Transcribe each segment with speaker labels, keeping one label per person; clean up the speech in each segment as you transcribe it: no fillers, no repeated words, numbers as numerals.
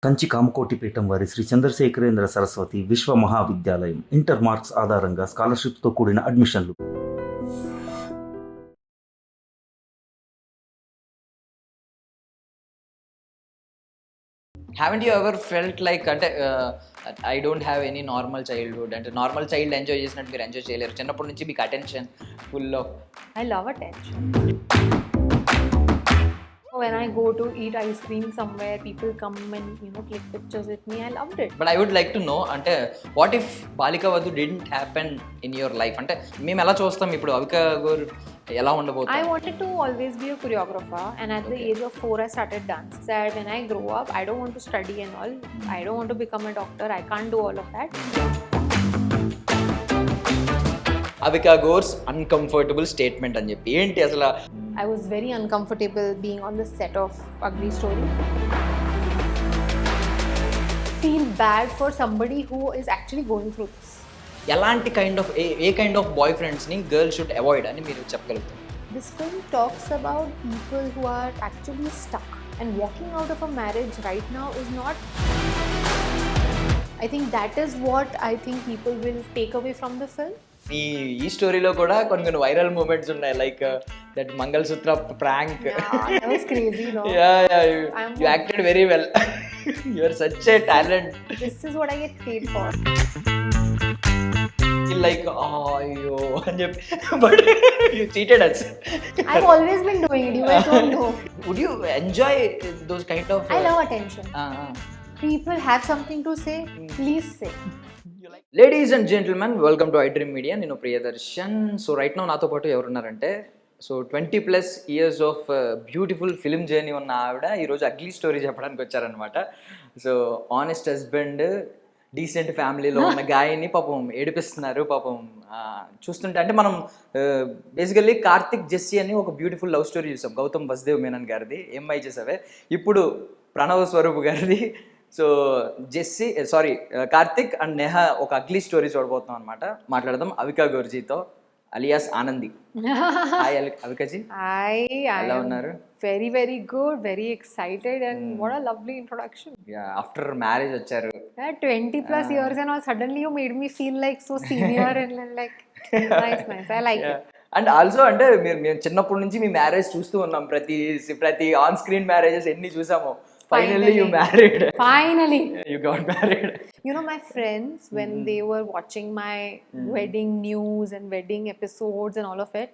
Speaker 1: కంచి కామకోటి పీఠం వారి శ్రీ చంద్రశేఖరేంద్ర సరస్వతి విశ్వ మహావిద్యాలయం ఇంటర్ మార్క్స్ ఆధారంగా స్కాలర్షిప్తో కూడిన అడ్మిషన్లు.
Speaker 2: Haven't you ever felt like I don't have any normal childhood అంటే నార్మల్ చైల్డ్ ఎంజాయ్ చేసినట్టు మీరు ఎంజాయ్ చేయలేరు చిన్నప్పటి నుంచి మీకు attention full of
Speaker 3: I love attention. When I go to eat ice cream somewhere, people come and click pictures with me. I loved it.
Speaker 2: But I would like to know అంటే what if Balika Vadhu didn't happen in your life అంటే మేము ఎలా చూస్తాం ఇప్పుడు అవిక గోర్ ఎలా
Speaker 3: I
Speaker 2: ఉండబోతాం
Speaker 3: wanted to always be a choreographer, and at the age of 4 I started dance. Said when I grow up I don't want to study and all. I don't want to become a doctor. I can't do all of that.
Speaker 2: Avika Gor's uncomfortable statement అని చెప్పి ఏంటి అసలు
Speaker 3: I was very uncomfortable being on the set of Ugly Story. Feel bad for somebody who is actually going through this.
Speaker 2: ఎలాంటి kind of a kind of boy ఫ్రెండ్స్ని girl should avoid అని మీరు చెప్పగలుగుతారు
Speaker 3: This film talks about people who are actually stuck, and walking out of a marriage right now is not. I think that is what I think people will take away from the film.
Speaker 2: ఈ స్టోరీలో కూడా కొన్ని viral moments ఉన్నాయి like that mangalsutra prank
Speaker 3: Yeah, that was crazy, no?
Speaker 2: You acted very well you are such a talent
Speaker 3: This is what I get paid for.
Speaker 2: Like అయ్యో అని చెప్పి but you cheated us
Speaker 3: I've always been doing it. You guys don't know.
Speaker 2: Would you enjoy those kind of
Speaker 3: I love attention. People have something to say. Please say.
Speaker 2: Ladies and gentlemen welcome to I dream media నేను Priyadarshan so right now నాతో పాటు ఎవరున్నారంటే so 20+ years of beautiful film journey ఉన్న ఆవిడ ఈరోజు ugly story చెప్పడానికి వచ్చారనమాట so honest husband decent ఫ్యామిలీలో ఉన్న గాయని పాపం ఏడిపిస్తున్నారు పాపం చూస్తుంటే అంటే మనం బేసికల్లీ కార్తిక్ జెస్సీ అని ఒక బ్యూటిఫుల్ లవ్ స్టోరీ చూసాం గౌతమ్ వసుదేవ్ మేనన్ గారిది ఎంఐ చేసావే ఇప్పుడు ప్రణవ్ స్వరూప్ గారిది so Jessie Karthik and Neha ఒక అగ్లీ స్టోరీ చూడబోతున్నాం అనమాట మాట్లాడదాం అవికా గోర్జీతో alias Anandi hi Avikaji
Speaker 3: Hi, I
Speaker 2: ఎలా
Speaker 3: am
Speaker 2: ఉన్నారు
Speaker 3: very, very good, very excited, and what a lovely introduction.
Speaker 2: After marriage వచ్చారు
Speaker 3: 20+ years and all, suddenly you made me feel like so senior and like nice. I like it.
Speaker 2: And also అంటే మేము చిన్నప్పటి నుంచి మీ marriage చూస్తూ ఉన్నాం ప్రతి on screen marriages ఎన్ని చూసామో finally you married
Speaker 3: Finally.
Speaker 2: You got married
Speaker 3: My friends, when they were watching my wedding news and wedding episodes and all of it,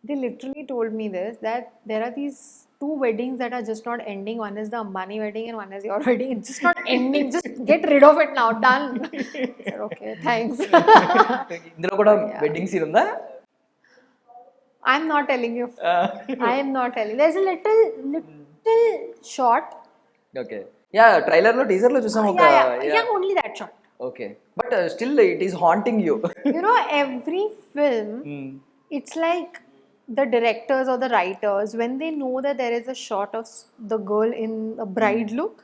Speaker 3: they literally told me this, that there are these two weddings that are just not ending. One is the Ambani wedding and one is your wedding. It's just not ending. Just get rid of it now. Done. I said, okay, thanks.
Speaker 2: ఇందులో కూడా wedding scene ఉందా
Speaker 3: I'm not telling you. I am not telling. There's a little short.
Speaker 2: Okay yeah trailer లో teaser లో చూసాం ఒక
Speaker 3: Yeah, only that short.
Speaker 2: Okay but still it is haunting you
Speaker 3: Every film, it's like the directors or the writers, when they know that there is a shot of the girl in a bride look,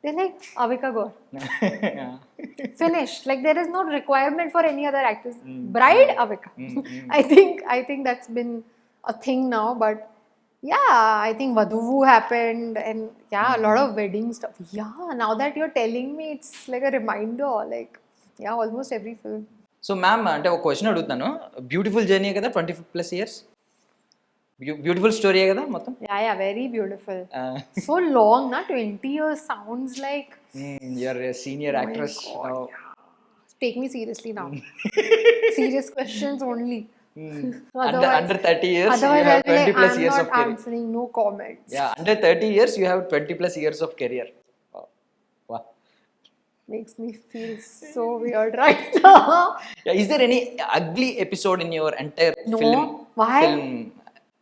Speaker 3: they're like, Avika Gor. Finished. Like there is no requirement for any other actress. Bride, Avika. I think that's been a thing now, but yeah, I think Vaduvu happened, and yeah, a lot of wedding stuff. Yeah, now that you're telling me, it's like a reminder. Like, yeah, almost every film.
Speaker 2: So ma'am అంటే ఒక question అడుగుతాను beautiful journey కదా 20+ years beautiful story కదా మొత్తం
Speaker 3: Yeah, very beautiful. So long, na? 20 years sounds like.
Speaker 2: You're senior actress
Speaker 3: Take me seriously now. Serious questions only.
Speaker 2: under 30 years you
Speaker 3: Otherwise,
Speaker 2: have
Speaker 3: I'll be
Speaker 2: 20+
Speaker 3: like, I'm
Speaker 2: years
Speaker 3: not
Speaker 2: of career
Speaker 3: answering, no comments.
Speaker 2: yeah under 30 years you have 20+ years of career wow
Speaker 3: Makes me feel so weird right now.
Speaker 2: yeah, is there any ugly episode in your entire
Speaker 3: No.
Speaker 2: film
Speaker 3: Why?
Speaker 2: film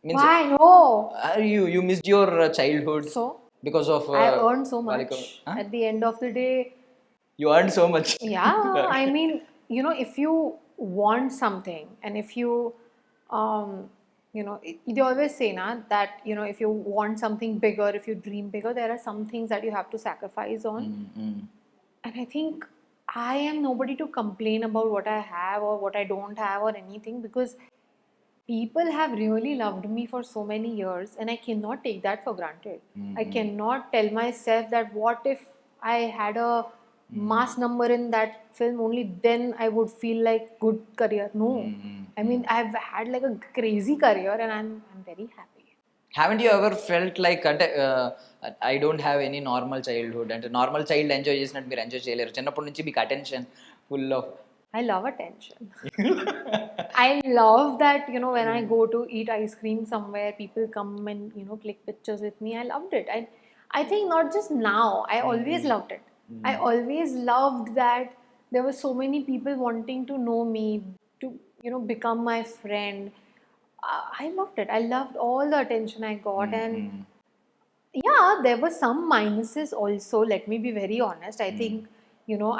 Speaker 2: means
Speaker 3: Why? No.
Speaker 2: you missed your childhood
Speaker 3: So,
Speaker 2: because of
Speaker 3: I earned so much.
Speaker 2: Balika. Huh?
Speaker 3: At the end of the day,
Speaker 2: You earned so much.
Speaker 3: yeah, I mean, if you want something, and if you, they always say na, that, if you want something bigger, if you dream bigger, there are some things that you have to sacrifice on. And I think I am nobody to complain about what I have or what I don't have or anything, because people have really loved me for so many years, and I cannot take that for granted. I cannot tell myself that what if I had a mass number in that film, only then I would feel like good career. No, I mean I've had like a crazy career, and I'm very happy.
Speaker 2: Haven't you ever felt like అంటే I don't have any normal childhood అంటే normal child enjoy చేసినట్టు మీరు enjoy చేయలేరు చిన్నప్పటి నుంచి మీకు attention full of
Speaker 3: I love attention. I love that, when I go to eat ice cream somewhere, people come and, click pictures with me. I loved it. I think not just now, I always loved it. I always loved that there were so many people wanting to know me, to, become my friend. I loved it. I loved all the attention I got. And yeah, there were some minuses also. Let me be very honest. I think,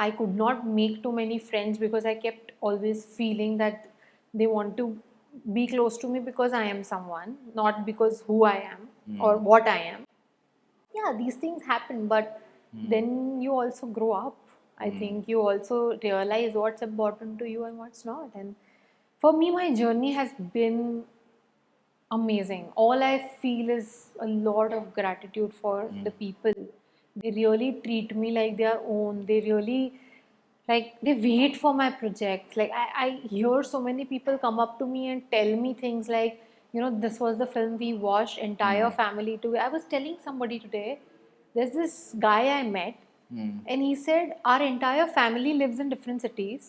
Speaker 3: I could not make too many friends because I kept always feeling that they want to be close to me because I am someone, not because who I am or what I am. Yeah, these things happen, but then you also grow up. I think you also realize what's important to you and what's not. And for me, my journey has been amazing. All I feel is a lot of gratitude for the people. They really treat me like their own. They really they wait for my projects. Like I hear so many people come up to me and tell me things like, this was the film we watched, entire family to. I was telling somebody today, there's this guy I met, and he said our entire family lives in different cities.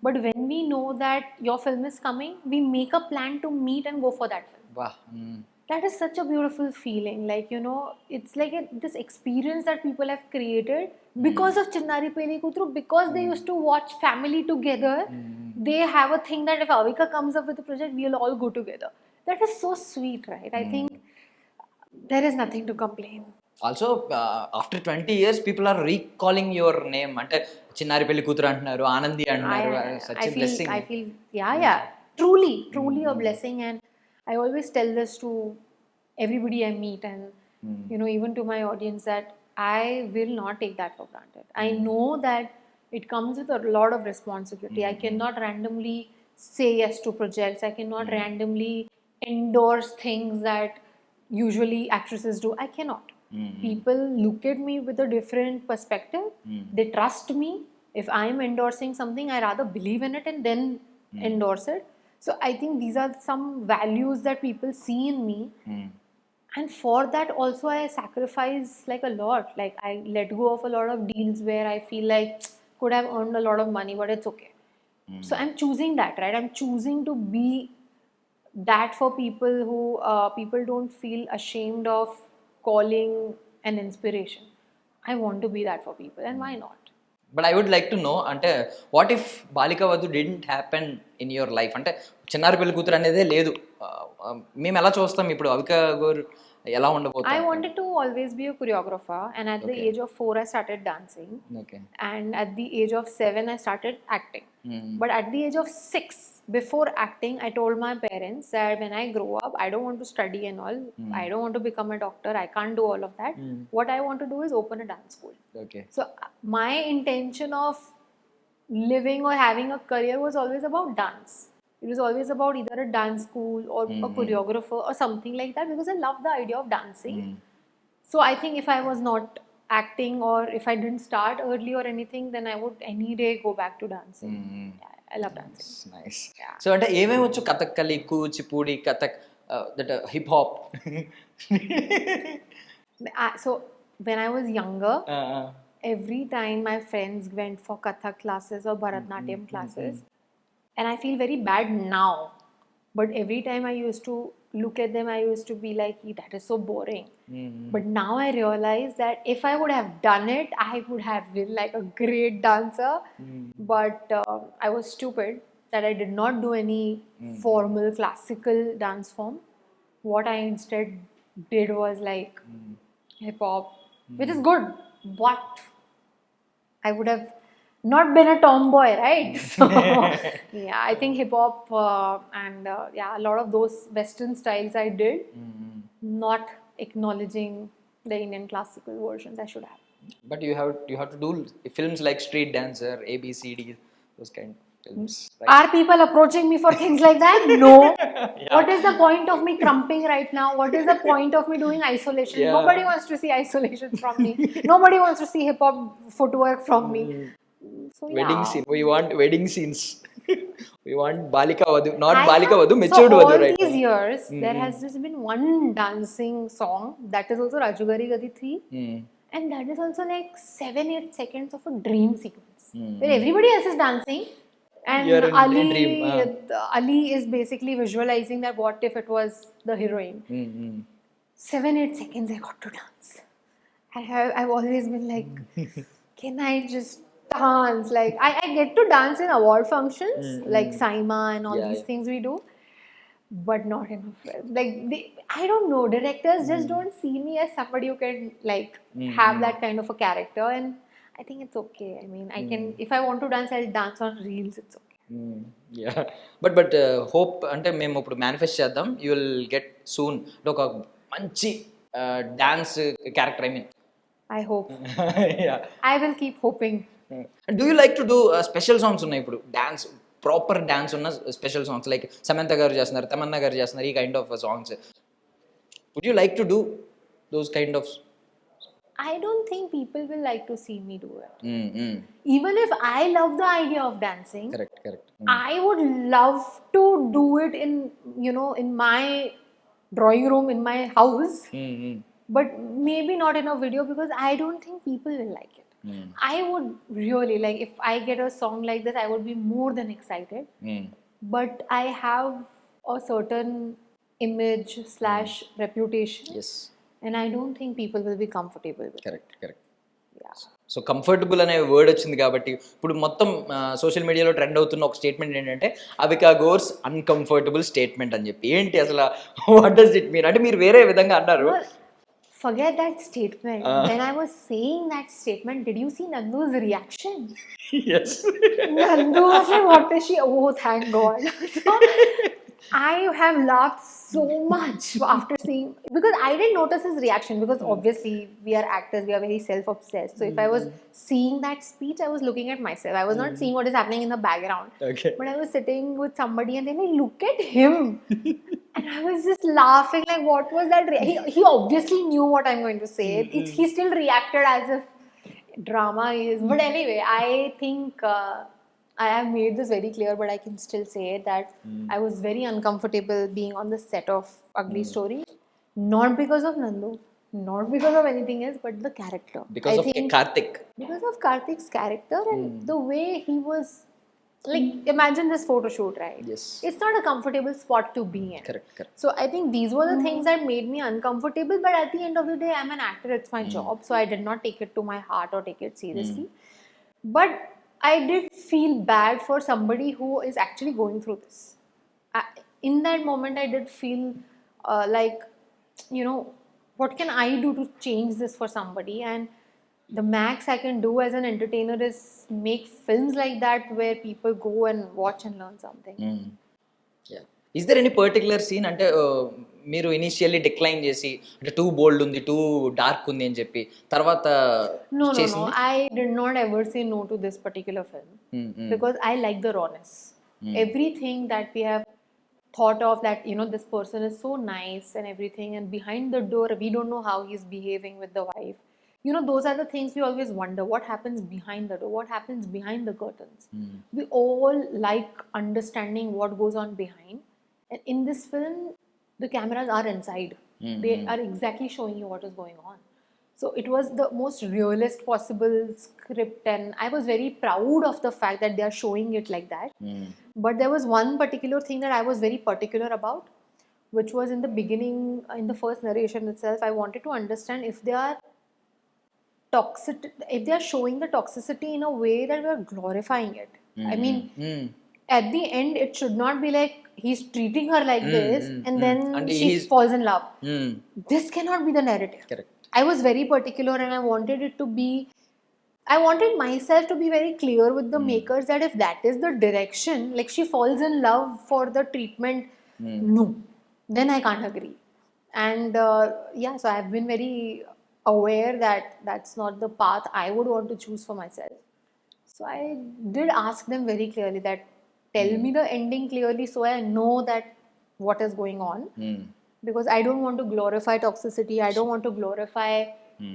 Speaker 3: But when we know that your film is coming, we make a plan to meet and go for that film.
Speaker 2: వా
Speaker 3: That is such a beautiful feeling. Like, it's like this experience that people have created because of Chinnari Peli Kutru, because they used to watch family together. They have a thing that if Avika comes up with a project, we'll all go together. That is so sweet, right? I think there is nothing to complain.
Speaker 2: Also after 20 years people are recalling your name అంటే చిన్నారి పెళ్లి కూతురు అంటున్నారు ఆనంది అంటున్నారు such a blessing
Speaker 3: I feel, yeah, truly a blessing. And I always tell this to everybody I meet, and even to my audience, that I will not take that for granted. I know that it comes with a lot of responsibility. I cannot randomly say yes to projects. I cannot randomly endorse things that usually actresses do. I cannot. People look at me with a different perspective. They trust me. If I'm endorsing something, I rather believe in it and then endorse it. So I think these are some values that people see in me. And for that also I sacrifice like a lot. Like I let go of a lot of deals where I feel like could have earned a lot of money, but it's okay. So I'm choosing that, right? I'm choosing to be that for people who people don't feel ashamed of calling an inspiration. I want to be that for people, and why not?
Speaker 2: But I would like to know అంటే what if Balika Vadhu didn't happen in your life అంటే చిన్నారి పెళ్లి కూతురు అనేదే లేదు మేము ఎలా చూస్తాం ఇప్పుడు అవికా గోర్ ఎలా
Speaker 3: I
Speaker 2: ఉండబోతాం
Speaker 3: wanted to always be a choreographer, and at the
Speaker 2: Okay.
Speaker 3: age of 4, I started dancing,
Speaker 2: okay
Speaker 3: and at the age of 7, I started acting. But at the age of 6, before acting, I told my parents that when I grow up, I don't want to study and all. I don't want to become a doctor. I can't do all of that. What I want to do is open a dance school.
Speaker 2: Okay
Speaker 3: So my intention of living or having a career was always about dance. It was always about either a dance school or a choreographer or something like that, because I love the idea of dancing. So I think if I was not acting or if I didn't start early or anything, then I would any day go back to dancing. Yeah, I love dancing.
Speaker 2: Nice so అంటే ఏమేమి వచ్చు Kathakali Kuchipudi Kathak that hip hop
Speaker 3: So when I was younger, every time my friends went for Kathak classes or Bharatnatyam classes, and I feel very bad now, but every time I used to look at them, I used to be like, that is so boring. But now I realize that if I would have done it, I would have been like a great dancer. But I was stupid that I did not do any formal classical dance form. What I instead did was like hip hop, which is good, but I would have not been a tomboy, right? So yeah, I think hip hop and yeah, a lot of those Western styles I did, not acknowledging the Indian classical versions. I should have.
Speaker 2: But you have to do films like Street Dancer ABCD those kind films.
Speaker 3: Are people approaching me for things like that? No. What is the point of me crumping right now? What is the point of me doing isolation?
Speaker 2: Yeah.
Speaker 3: Nobody wants to see isolation from me. Nobody wants to see hip hop footwork from me. So
Speaker 2: Wedding
Speaker 3: yeah.
Speaker 2: scene. We want wedding scenes. We want Balika Vadu, not
Speaker 3: I
Speaker 2: Balika
Speaker 3: have,
Speaker 2: Vadu,
Speaker 3: so
Speaker 2: matured Vadu,
Speaker 3: all
Speaker 2: right?
Speaker 3: these years, there
Speaker 2: Mm-hmm.
Speaker 3: has just been one dancing song that is also Rajugari Gadi 3. And that is also like 7-8 seconds of a dream sequence where everybody else is dancing and
Speaker 2: You're in
Speaker 3: Ali,
Speaker 2: dream.
Speaker 3: Ali is basically visualizing that what if it was the heroine. 7-8 seconds I got to dance. I've always been like, can I just dance? Like I get to dance in award functions like Saima and all
Speaker 2: Yeah,
Speaker 3: these
Speaker 2: yeah.
Speaker 3: things we do, but not in a film. Like I don't know, directors just don't see me as somebody who can like have that kind of a character, and I think it's okay. I mean, I can, if I want to dance, I'll dance on reels. It's okay.
Speaker 2: Yeah but hope అంటే మేము ఇప్పుడు manifest చేద్దాం you will get soon ఒక మంచి dance character I mean
Speaker 3: I hope.
Speaker 2: Yeah
Speaker 3: I will keep hoping.
Speaker 2: Do you like to do special songs ఉన్నాయి ఇప్పుడు dance proper dance ఉన్న special songs like Samantha garu చేస్తున్నారు తమన్నా గారు చేస్తున్నారు ఈ kind of songs would you like to do those kind of
Speaker 3: I don't think people will like to see me do it. Even if I love the idea of dancing,
Speaker 2: correct correct
Speaker 3: I would love to do it in, in my drawing room in my house, but maybe not in a video because I don't think people will like it. I would really like, if I get a song like this, I would be more than excited. But I have a certain image / reputation,
Speaker 2: yes
Speaker 3: and I don't think people will be comfortable with it.
Speaker 2: Correct correct
Speaker 3: Yeah.
Speaker 2: So comfortable అనే word వచ్చింది కాబట్టి ఇప్పుడు మొత్తం social మీడియాలో trend అవుతున్న ఒక statement ఏంటంటే Avika గోర్స్ uncomfortable statement అని చెప్పి ఏంటి అసలు వాట్ డస్ ఇట్ మీన్ అంటే మీరు వేరే విధంగా అన్నారు
Speaker 3: Well, forget that statement. When I was saying that statement, did you see Nandu's reaction?
Speaker 2: Yes
Speaker 3: Nandu was like, what is she? Oh, thank God. So, I have laughed so much after seeing, because I didn't notice his reaction because obviously we are actors, we are very self-obsessed. So if I was seeing that speech, I was looking at myself. I was not seeing what is happening in the background.
Speaker 2: Okay.
Speaker 3: But I was sitting with somebody and then I look at him. And I was just laughing like, what was that? He obviously knew what I'm going to say. He still reacted as if drama is. But anyway, I think I have made this very clear, but I can still say it that I was very uncomfortable being on the set of Ugly Story. Not because of Nandu, not because of anything else, but the character.
Speaker 2: Because of Karthik
Speaker 3: Because of Karthik's character and the way he was. Like, imagine this photo shoot, right?
Speaker 2: Yes.
Speaker 3: It's not a comfortable spot to be in.
Speaker 2: Correct correct
Speaker 3: So I think these were the things that made me uncomfortable. But at the end of the day, I'm an actor. It's my job. So I did not take it to my heart or take it seriously. But I did feel bad for somebody who is actually going through this. In that moment, I did feel like, what can I do to change this for somebody? And the max I can do as an entertainer is make films like that where people go and watch and learn something.
Speaker 2: Is there any particular scene అంటే మీరు initially decline చేసి అంటే two బోల్డ్ ఉంది two dark ఉంది అని చెప్పి తర్వాత
Speaker 3: No. I did not ever say no to this particular film because I like the rawness. Everything that we have thought of that, this person is so nice and everything, and behind the door, we don't know how he's behaving with the wife. Those are the things we always wonder. What happens behind the door? What happens behind the curtains? We all like understanding what goes on behind. And in this film, the cameras are inside. They are exactly showing you what is going on. So it was the most realist possible script, and I was very proud of the fact that they are showing it like that. But there was one particular thing that I was very particular about, which was in the beginning, in the first narration itself. I wanted to understand if they are if they are showing the toxicity in a way that we are glorifying it. I mean, at the end, it should not be like he's treating her like this and then she falls in love. This cannot be the narrative.
Speaker 2: Correct.
Speaker 3: I was very particular and I wanted it to be, I wanted myself to be very clear with the makers that if that is the direction, like she falls in love for the treatment, no, then I can't agree. And so I've been very aware that that's not the path I would want to choose for myself. So I did ask them very clearly that tell me the ending clearly so I know that what is going on. Because I don't want to glorify toxicity. I don't want to glorify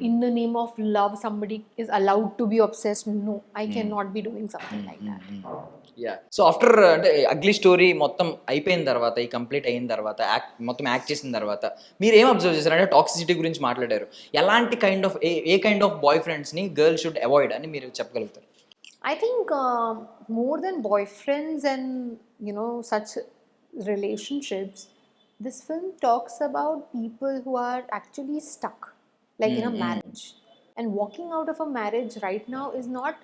Speaker 3: in the name of love somebody is allowed to be obsessed. No, I cannot be doing something like that.
Speaker 2: Yeah so after అంటే ugly story మొత్తం అయిపోయిన తర్వాత ఈ complete అయిన తర్వాత మొత్తం act చేసిన తర్వాత మీరు ఏం అబ్జర్వ్ చేశారు అంటే టాక్సిసిటీ గురించి మాట్లాడారు, ఎలాంటి kind of a kind of boy ఫ్రెండ్స్ని గర్ల్ షుడ్ అవాయిడ్ అని మీరు చెప్పగలుగుతారు?
Speaker 3: I think more than boyfriends and such relationships, this film talks about people who are actually stuck, like in a marriage. And walking out of a marriage right now is not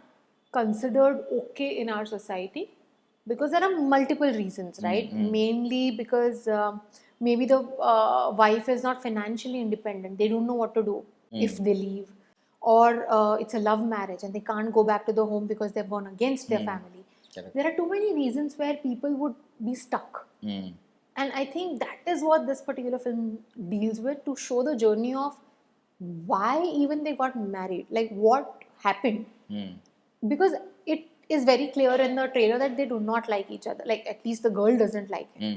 Speaker 3: considered okay in our society because there are multiple reasons, right? Mainly because maybe the wife is not financially independent. They don't know what to do if they leave, or it's a love marriage and they can't go back to the home because they've gone against their family.
Speaker 2: Correct.
Speaker 3: There are too many reasons where people would be stuck. And I think that is what this particular film deals with, to show the journey of why even they got married, like what happened. Because it is very clear in the trailer that they do not like each other, like at least the girl doesn't like him,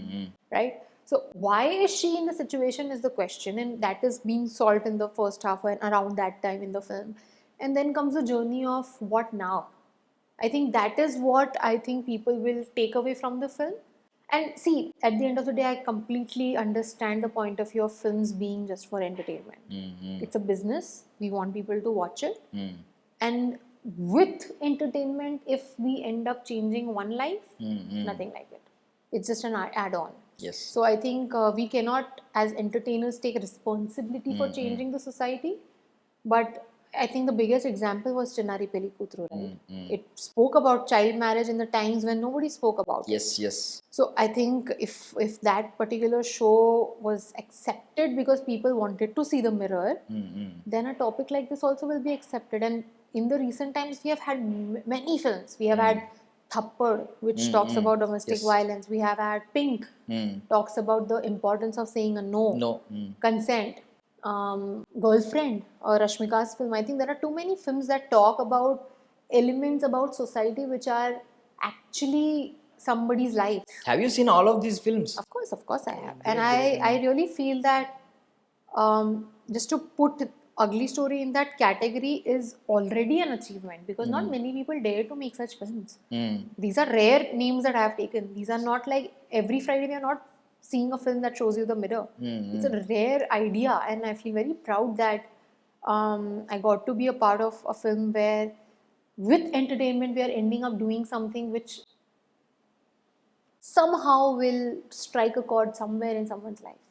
Speaker 3: right? So why is she in the situation is the question, and that is being solved in the first half and around that time in the film. And then comes the journey of what now. I think that is what I think people will take away from the film. And see, at the end of the day, I completely understand the point of view of films being just for entertainment. It's a business. We want people to watch it. And with entertainment, if we end up changing one life, nothing like it. It's just an add-on.
Speaker 2: Yes.
Speaker 3: So I think we cannot, as entertainers, take responsibility for changing the society. But I think the biggest example was Chinnari Peli Kutru, right? It spoke about child marriage in the times when nobody spoke about it.
Speaker 2: Yes.
Speaker 3: So I think if that particular show was accepted because people wanted to see the mirror, then a topic like this also will be accepted. And in the recent times, we have had many films. We have had Thappad, which talks about domestic violence. We have had Pink, talks about the importance of saying a no. Consent. Girlfriend, or Rashmika's film. I think there are too many films that talk about elements about society which are actually somebody's life.
Speaker 2: Have you seen all of these films?
Speaker 3: Of course I have. And I really feel that just to put Ugly Story in that category is already an achievement, because not many people dare to make such films. These are rare names that I have taken. These are not like every Friday we are not seeing a film that shows you the mirror. It's a rare idea, and I feel very proud that I got to be a part of a film where with entertainment we are ending up doing something which somehow will strike a chord somewhere in someone's life.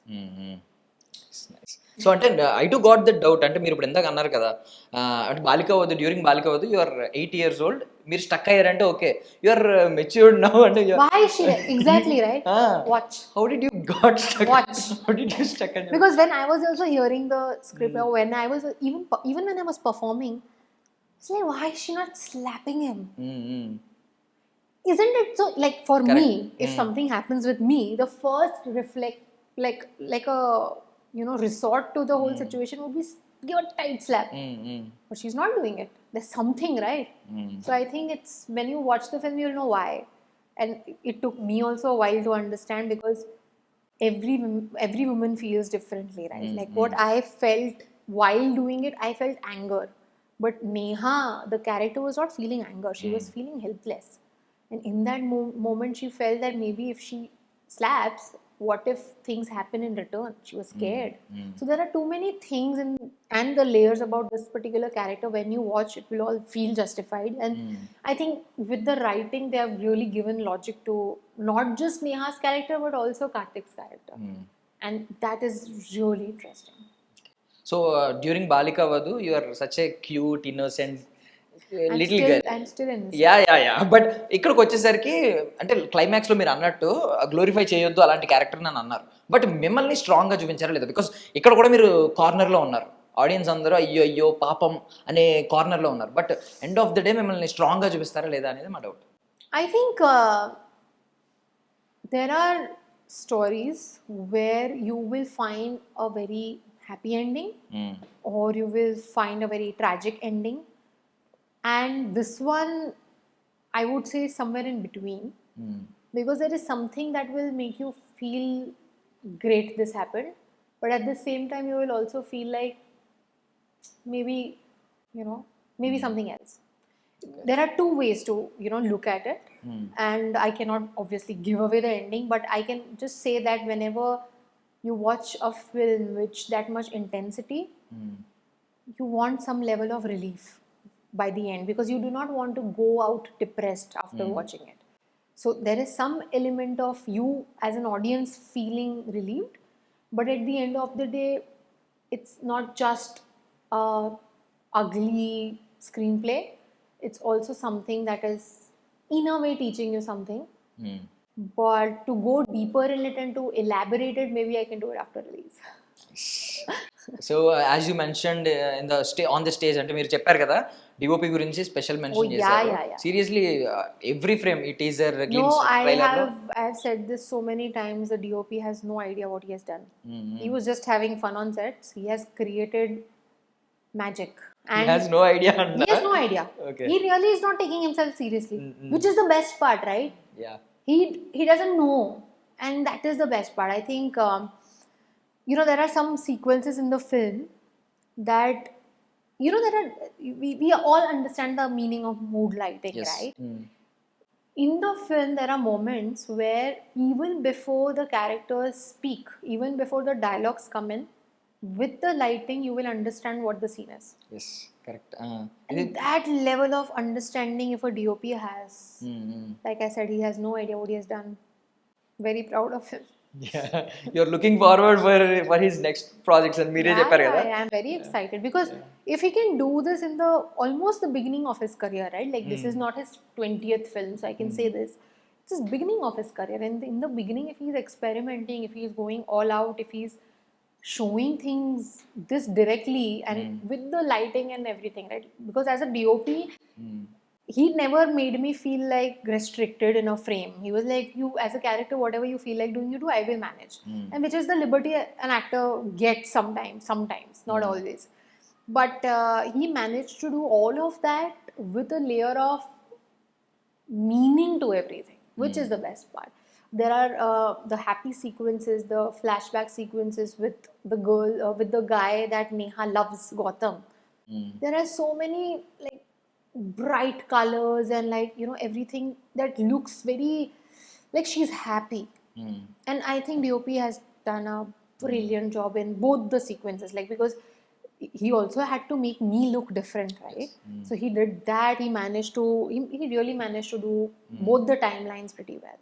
Speaker 2: So అంటే I too got that doubt. అంటే మీరు ఇప్పుడు ఎందాక అన్నారు కదా, అంటే బాలిక వద్దు, during Balika Vadhu you are 8 years old, మీరు స్టక్ అయ్యారంటే okay, you are matured now అంటే
Speaker 3: Why is she exactly right? Watch.
Speaker 2: How did you got stuck?
Speaker 3: Watch.
Speaker 2: How did you stuck?
Speaker 3: Because when I was also hearing the script, or when I was even when I was performing, it's like, why is she not slapping him? Isn't it so? Like for me, if something happens with me, the first reflect like a resort to the whole situation would be give a tight slap. But she's not doing it. There's something, right? So I think it's when you watch the film, you'll know why. And it took me also a while to understand, because every woman feels differently, right? Like what I felt while doing it, I felt anger. But Neha, the character, was not feeling anger. She was feeling helpless. And in that moment, she felt that maybe if she slaps, what if things happen in return? She was scared. So there are too many things and the layers about this particular character. When you watch, it will all feel justified. And I think with the writing, they have really given logic to not just Neha's character, but also Karthik's character. And that is really interesting.
Speaker 2: So during Balika Vadu, you are such a cute, innocent little girl.
Speaker 3: I'm still innocent.
Speaker 2: Yeah but ఇక్కడికి వచ్చేసరికి అంటే climax లో మీరు అన్నట్టు glorify చేయొద్దు అలాంటి character అని అన్నారు, బట్ మిమ్మల్ని స్ట్రాంగ్ గా చూపించారా లేదా? బికాస్ ఇక్కడ కూడా మీరు కార్నర్ లో ఉన్నారు, ఆడియన్స్ అందరూ అయ్యో పాపం అనే కార్నర్ లో ఉన్నారు, but end of the day మిమ్మల్ని స్ట్రాంగ్ గా చూపిస్తారా లేదా అనేది మా doubt.
Speaker 3: I think there are stories where you will find a very happy ending, or you will find a very tragic ending. And this one I would say somewhere in between, because there is something that will make you feel great this happened, but at the same time you will also feel like maybe, maybe something else. There are two ways to look at it, and I cannot obviously give away the ending, but I can just say that whenever you watch a film with that much intensity, you want some level of relief by the end, because you do not want to go out depressed after watching it. So there is some element of you as an audience feeling relieved, but at the end of the day, it's not just a ugly screenplay. It's also something that is in a way teaching you something. But to go deeper in it and to elaborate it, maybe I can do it after release.
Speaker 2: So as you mentioned in the on the stage, అంటే మీరు చెప్పారు కదా DOP గురించి special mention చేశారు.
Speaker 3: Yeah.
Speaker 2: Seriously every frame ఈ teaser
Speaker 3: No,
Speaker 2: glimpse trailer లో
Speaker 3: I have said this so many times. The DOP has no idea what he has done. He was just having fun on sets. He has created magic.
Speaker 2: he has no idea.
Speaker 3: He has no idea.
Speaker 2: Okay.
Speaker 3: He really is not taking himself seriously, which is the best part, right?
Speaker 2: Yeah.
Speaker 3: He doesn't know, and that is the best part. I think there are some sequences in the film that there are we all understand the meaning of mood lighting,
Speaker 2: Yes.
Speaker 3: right? In the film, there are moments where even before the characters speak, even before the dialogues come in, with the lighting, you will understand what the scene is.
Speaker 2: Yes, correct.
Speaker 3: And that level of understanding, if a DOP has, like I said, he has no idea what he has done. Very proud of him.
Speaker 2: Yeah, you're looking forward for his next projects, and మీరే చెప్పారు కదా.
Speaker 3: Yeah, I'm very excited because if he can do this in the almost the beginning of his career, right? Like this is not his 20th film, so I can say this. It's his beginning of his career, and in the beginning, if he's experimenting, if he's going all out, if he's showing things this directly and with the lighting and everything, right? Because as a DOP, he never made me feel like restricted in a frame. He was like, you as a character, whatever you feel like doing, you do, I will manage. And which is the liberty an actor gets sometimes, not always. But he managed to do all of that with a layer of meaning to everything, which is the best part. There are the happy sequences, the flashback sequences with the girl, with the guy that Neha loves, Gautam. There are so many like bright colors and like everything that looks very like she's happy. And I think DOP has done a brilliant job in both the sequences, like because he also had to make me look different, right? So he did that. He really managed to do both the timelines pretty well.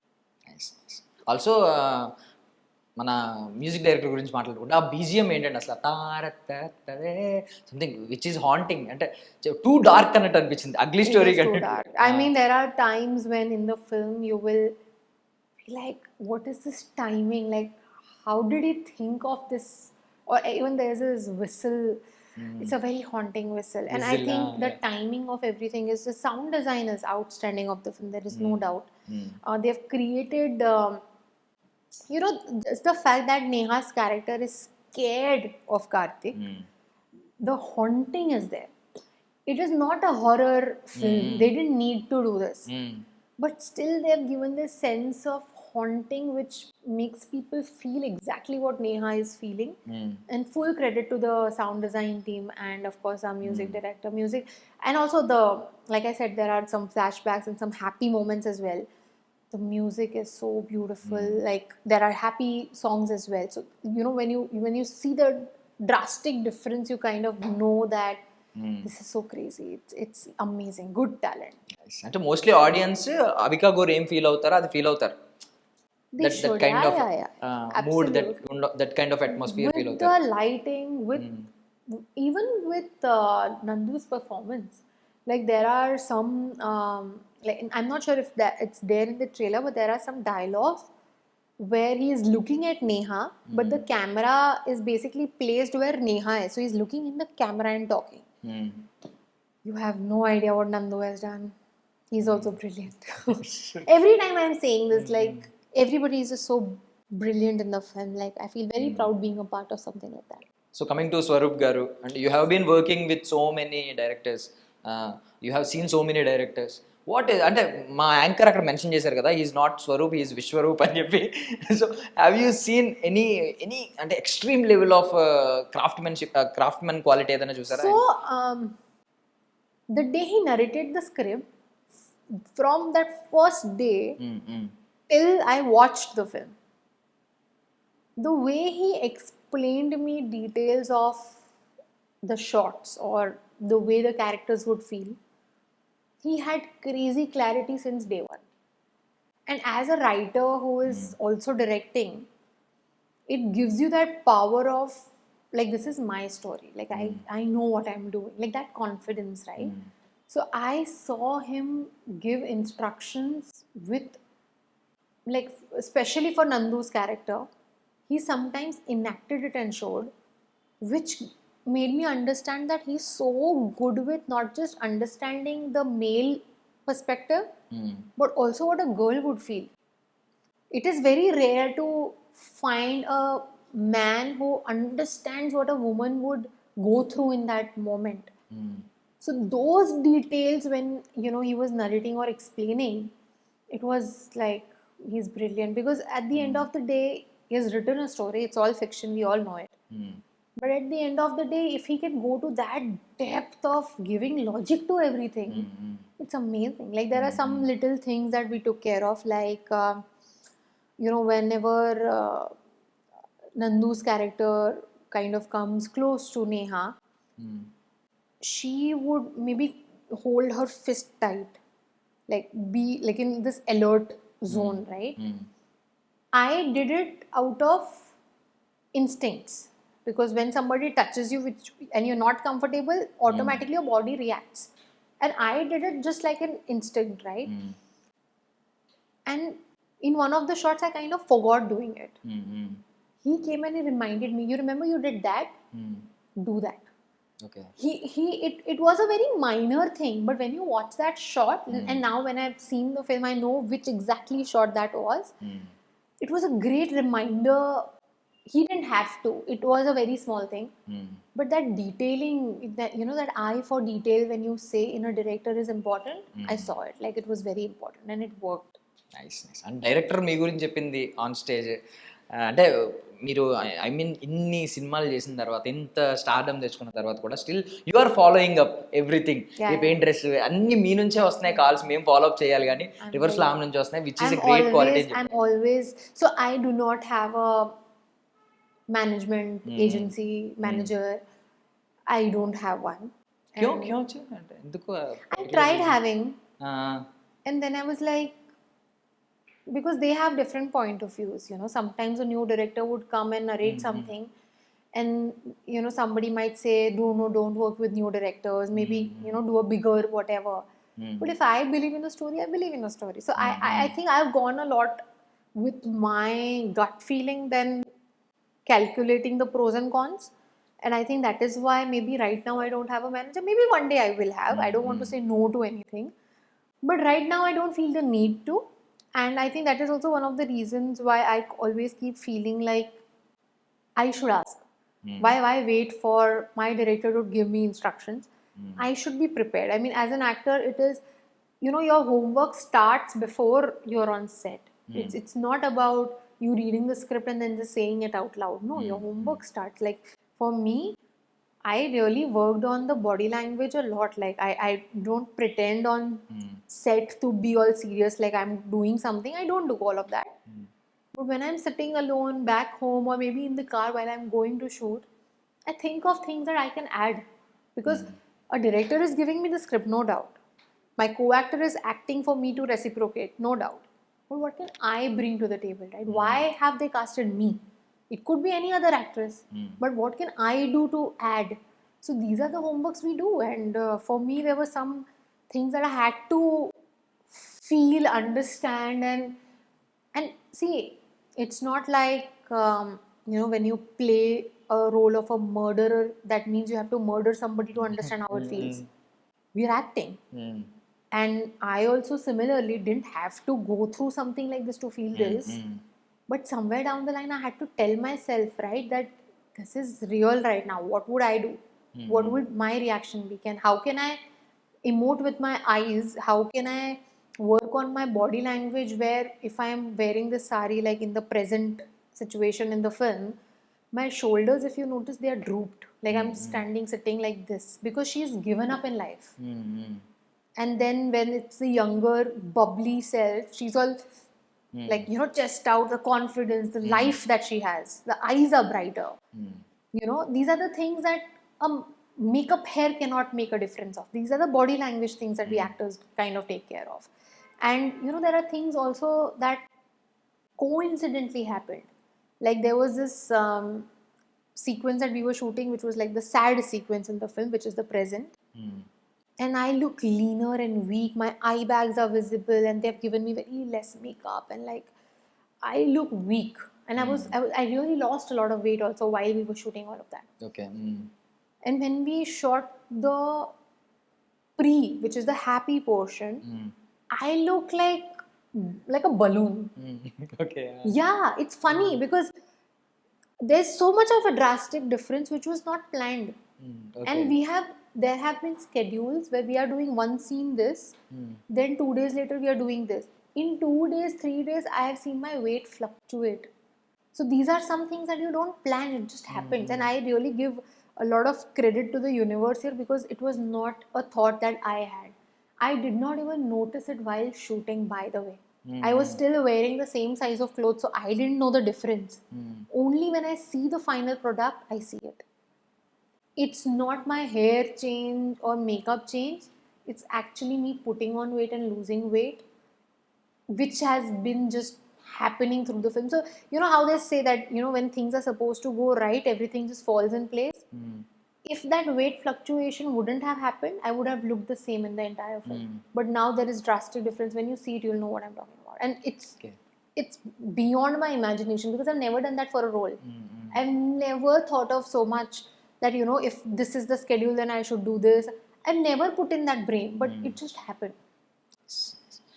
Speaker 2: Also మన music director గురించి మాట్లాడుకుంటే ఆ BGM ఏంటంటే అసలు something which is haunting, అంటే two dark అన్నట్టు అనిపించింది ugly story కంటే.
Speaker 3: I mean, there are times when in the film you will be like, what is this timing? Like, how did he think of this? Or even there's this whistle. It's a very haunting whistle. And I think the timing of everything is, the sound design is outstanding of the film. There is no doubt. They've created, just the fact that Neha's character is scared of Karthik. The haunting is there. It is not a horror film. They didn't need to do this. But still they've given this sense of haunting which makes people feel exactly what Neha is feeling. And full credit to the sound design team and of course our music director. And also like I said, there are some flashbacks and some happy moments as well. The music is so beautiful. Like there are happy songs as well. So when you see the drastic difference, you kind of know that this is so crazy. It's amazing. Good talent.
Speaker 2: అంటే mostly audience Avika Gor ఏం feel అవుతారో అది feel అవుతారు.
Speaker 3: They
Speaker 2: that
Speaker 3: should.
Speaker 2: kind of mood,
Speaker 3: Absolutely.
Speaker 2: that kind of atmosphere
Speaker 3: With
Speaker 2: feel
Speaker 3: the
Speaker 2: అవుతారు.
Speaker 3: lighting, with even with Nandu's performance, like there are some like I'm not sure if that it's there in the trailer, but there are some dialogues where he is looking at Neha, but the camera is basically placed where Neha is, so he's looking in the camera and talking. You have no idea what Nandu has done. He's also brilliant. Every time I'm saying this, like everybody is just so brilliant in the film. Like I feel very proud being a part of something like that.
Speaker 2: So coming to Swaroop garu, and you have been working with so many directors, you have seen so many directors. What is అంటే మా anchor అక్కడ mention చేశారు కదా, is not Swaroop, is Vishwaroop అని చెప్పి. So have you seen any అంటే extreme level of craftsmen quality ఏదైనా చూసారా?
Speaker 3: So, the day he narrated the script, from that first day till I watched the film, the way he explained me details of the shots or the way the characters would feel, he had crazy clarity since day one. And as a writer who is also directing, it gives you that power of like, this is my story, like I know what I'm doing, like that confidence, right? So I saw him give instructions with, like, especially for Nandu's character, he sometimes enacted it and showed, which made me understand that he's so good with not just understanding the male perspective, but also what a girl would feel. It is very rare to find a man who understands what a woman would go through in that moment. So those details, when he was narrating or explaining, it was like, he's brilliant, because at the end of the day, he has written a story. It's all fiction, we all know it. But at the end of the day, if he can go to that depth of giving logic to everything, it's amazing. Like, there are some little things that we took care of, like whenever Nandu's character kind of comes close to Neha, she would maybe hold her fist tight, like be like in this alert zone, right? I did it out of instincts, because when somebody touches you and you're not comfortable, automatically your body reacts, and I did it just like an instinct, right? And in one of the shots, I kind of forgot doing it. He came and he reminded me, you remember you did that? Do that.
Speaker 2: Okay.
Speaker 3: It was a very minor thing, but when you watch that shot, and now when I've seen the film, I know which exactly shot that was. It was a great reminder. He didn't have to. It was a very small thing. But that detailing, that that eye for detail, when you say in a director, is important. I saw it. Like, it was very important and it worked.
Speaker 2: Nice nice. And director మీ గురించి చెప్పింది on stage, అంటే మీరు I mean ఇన్ని సినిమాలు చేసిన తర్వాత, ఇంత స్టార్డమ్ తెచ్చుకున్న తర్వాత కూడా still you are following up everything. ఈ పెయింట్ డ్రెస్ అన్ని మీ నుంచే వస్తున్నాయి, కాల్స్ మేము ఫాలో అప్ చేయాలి, కానీ రివర్స్ లో ఆమె నుంచి వస్తున్నాయి, which is a great quality.
Speaker 3: I'm always, so I do not have a management agency manager. I don't have one.
Speaker 2: అంటే ఎందుకు?
Speaker 3: I tried having, and then I was like, because they have different point of views, sometimes a new director would come and narrate something, and somebody might say, don't work with new directors, maybe do a bigger whatever. But if I believe in the story, I believe in the story. So I think I've gone a lot with my gut feeling than calculating the pros and cons. And I think that is why maybe right now I don't have a manager. Maybe one day I will have. I don't want to say no to anything, but right now I don't feel the need to. And I think that is also one of the reasons why I always keep feeling like I should ask. Why wait for my director to give me instructions? I should be prepared. I mean, as an actor, it is, your homework starts before you're on set. It's not about you reading the script and then just saying it out loud. No, your homework starts. Like, for me, I really worked on the body language a lot. Like, I don't pretend on set to be all serious, like I'm doing something. I don't do all of that. But when I'm sitting alone back home, or maybe in the car while I'm going to shoot, I think of things that I can add. Because a director is giving me the script, no doubt. My co-actor is acting for me to reciprocate, no doubt. But what can I bring to the table, right? Why have they casted me? It could be any other actress. But what can I do to add? So these are the homeworks we do. And for me, there were some things that I had to feel, understand, and see. It's not like when you play a role of a murderer, that means you have to murder somebody to understand how it feels. We're acting. And I also similarly didn't have to go through something like this to feel this. But somewhere down the line, I had to tell myself, right, that this is real right now. What would I do? What would my reaction be? How can I emote with my eyes? How can I work on my body language where if I am wearing this sari like in the present situation in the film, my shoulders, if you notice, they are drooped, like I'm standing sitting like this because she's given up in life. And then when it's the younger bubbly self, she's all like, you know, chest out, the confidence, the life that she has, the eyes are brighter. You know, these are the things that makeup hair cannot make a difference of. These are the body language things that we actors kind of take care of. And you know, there are things also that coincidentally happened. Like there was this sequence that we were shooting which was like the sad sequence in the film, which is the present. And I look leaner and weak, my eye bags are visible, and they've given me very less makeup, and like I look weak. And I really lost a lot of weight also while we were shooting all of that.
Speaker 2: Okay.
Speaker 3: And when we shot the pre, which is the happy portion, I look like a balloon.
Speaker 2: Okay.
Speaker 3: Yeah, it's funny because there's so much of a drastic difference which was not planned. And there have been schedules where we are doing one scene this, then 2 days later we are doing this. In 2 days, 3 days, I have seen my weight fluctuate. So these are some things that you don't plan, it just happens. And I really give a lot of credit to the universe here because it was not a thought that I had. I did not even notice it while shooting, by the way. I was still wearing the same size of clothes, so I didn't know the difference. Only when I see the final product, I see it. It's not my hair change or makeup change. It's actually me putting on weight and losing weight, which has been just happening through the film. So, you know how they say that, you know, when things are supposed to go right, everything just falls in place. If that weight fluctuation wouldn't have happened, I would have looked the same in the entire film. But now there is drastic difference. When you see it, you'll know what I'm talking about. And it's beyond my imagination because I've never done that for a role. I've never thought of so much that, you know, if this is the schedule, then I should do this. I've never put in that brain, but it just happened.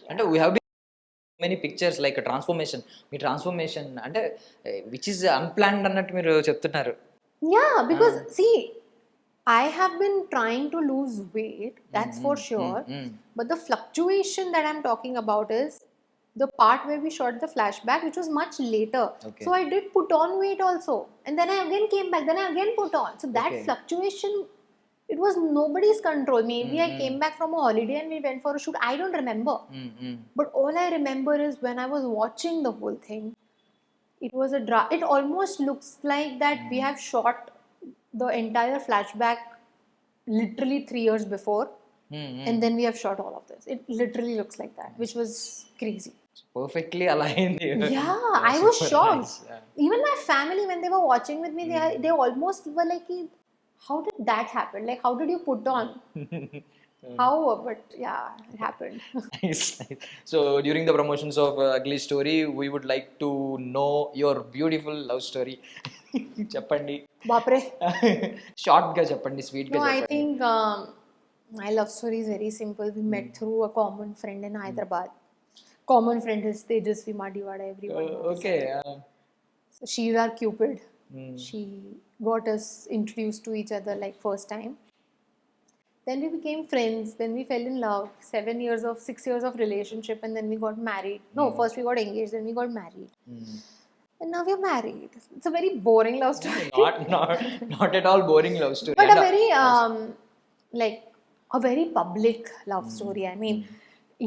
Speaker 2: And we have been many pictures like a transformation. Me transformation అంటే which is unplanned అన్నట్టు మీరు చెప్తున్నారు.
Speaker 3: Yeah, because see, I have been trying to lose weight, that's for sure. But the fluctuation that I'm talking about is the part where we shot the flashback, which was much later. So I did put on weight also. And then I again came back, then I again put on. So that fluctuation, it was nobody's control. Maybe I came back from a holiday and we went for a shoot. I don't remember. But all I remember is when I was watching the whole thing, it was it almost looks like that we have shot the entire flashback literally 3 years before, and then we have shot all of this. It literally looks like that, which was crazy.
Speaker 2: Perfectly అలా అయింది.
Speaker 3: Yeah, I was shocked. Even my family, when they were watching with me, they almost were like, how did that happen? Like, how did you put on? How? But yeah, it happened.
Speaker 2: Nice. So during the promotions of Ugly Story, we would like to know your beautiful love story. చెప్పండి.
Speaker 3: Bapre.
Speaker 2: Short గా చెప్పండి, sweet గా
Speaker 3: No, I
Speaker 2: చెప్పండి.
Speaker 3: think my love story is very simple. We met through a common friend in Hyderabad. Common friend is Tejasvi Madiwada, everyone knows.
Speaker 2: Okay.
Speaker 3: So she's our Cupid. She got us introduced to each other like first time. Then we became friends. Then we fell in love. 6 years of relationship, and then we got married. No, first we got engaged, then we got married. And now we're married. It's a very boring love story.
Speaker 2: Not at all boring love story.
Speaker 3: But a very like a very public love story. I mean,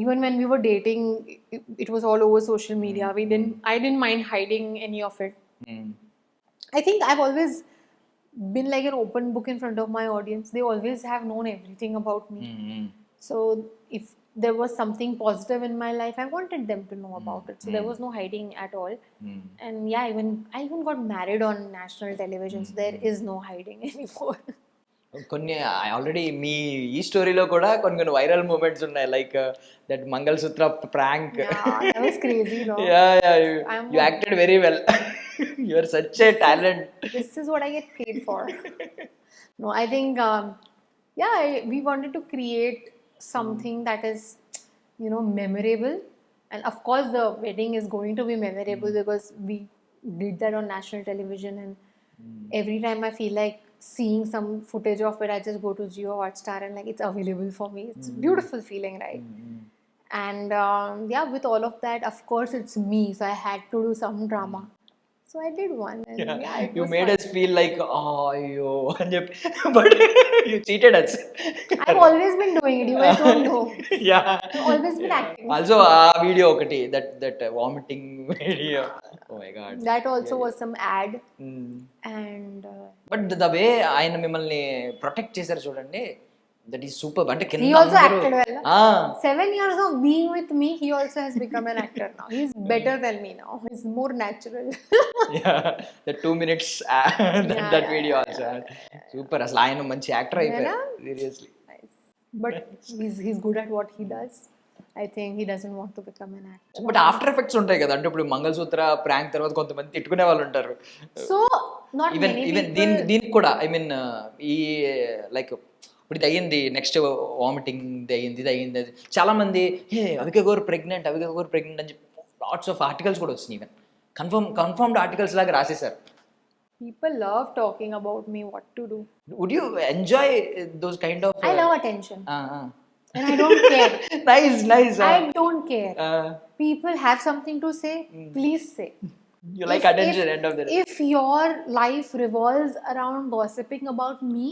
Speaker 3: even when we were dating, it was all over social media. I didn't mind hiding any of it. I think I've always been like an open book in front of my audience. They always have known everything about me. So if there was something positive in my life, I wanted them to know about it. So there was no hiding at all. And yeah, I even got married on national television. So there is no hiding anymore.
Speaker 2: కొన్ని already మీ ఈ స్టోరీలో కూడా కొన్ని viral moments ఉన్నాయి, like that mangalsutra prank.
Speaker 3: Yeah, that was crazy, no?
Speaker 2: You acted very well. You are such a talent.
Speaker 3: This is what I get paid for. No, I think we wanted to create something that is, you know, memorable. And of course the wedding is going to be memorable because we did that on national television, and every time I feel like seeing some footage of it, I just go to Jio Hotstar and like it's available for me. It's a beautiful feeling, right? And yeah, with all of that, of course, it's me. So I had to do some drama. So I did one, and yeah, it
Speaker 2: You
Speaker 3: was
Speaker 2: made
Speaker 3: fun.
Speaker 2: us feel like, oh, yo, అని చెప్పి, but you cheated us.
Speaker 3: I've always been doing it. You guys don't know.
Speaker 2: Yeah.
Speaker 3: I've always been acting.
Speaker 2: Also, ఆ video ఒకటి, that vomiting video. Oh my God.
Speaker 3: That also was some ad, and
Speaker 2: but the way ఆయన మిమ్మల్ని protect చేశారు చూడండి, that is super. అంటే
Speaker 3: he
Speaker 2: కింద
Speaker 3: also
Speaker 2: అందరూ
Speaker 3: acted well. 7 years of being with me, he also has become an actor now. He's better than me now. He's more natural.
Speaker 2: the 2 minutes that video also super. అసలు ఆయన మంచి actor అయిపోయారు, seriously.
Speaker 3: Nice. But he's good at what he does. I think he doesn't want to become an actor.
Speaker 2: But after effects ఉంటాయి కదా, అంటే ఇప్పుడు mangalsutra prank తర్వాత కొంతమంది తిట్టుకునే వాళ్ళు ఉంటారు.
Speaker 3: So not
Speaker 2: even
Speaker 3: many
Speaker 2: even
Speaker 3: people.
Speaker 2: దీనికి కూడా ఐ మీన్ ఈ లైక్ ఇప్పుడు ఇది అయ్యింది, నెక్స్ట్ వామిటింగ్ ఇది అయ్యింది, అది చాలా మంది హే అవిక గోర్ ప్రెగ్నెంట్ అని చెప్పి లాట్స్ ఆఫ్ ఆర్టికల్స్ కూడా వచ్చినాయి. ఈవెన్ కన్ఫర్మ్డ్ ఆర్టికల్స్ లాగా రాసేసారు.
Speaker 3: People love talking about me, what to do.
Speaker 2: Would you enjoy those kind of?
Speaker 3: I love attention. And I don't care.
Speaker 2: Nice.
Speaker 3: I don't care. People have something to say, please say.
Speaker 2: You like attention, end of the day.
Speaker 3: If your life revolves around gossiping about me,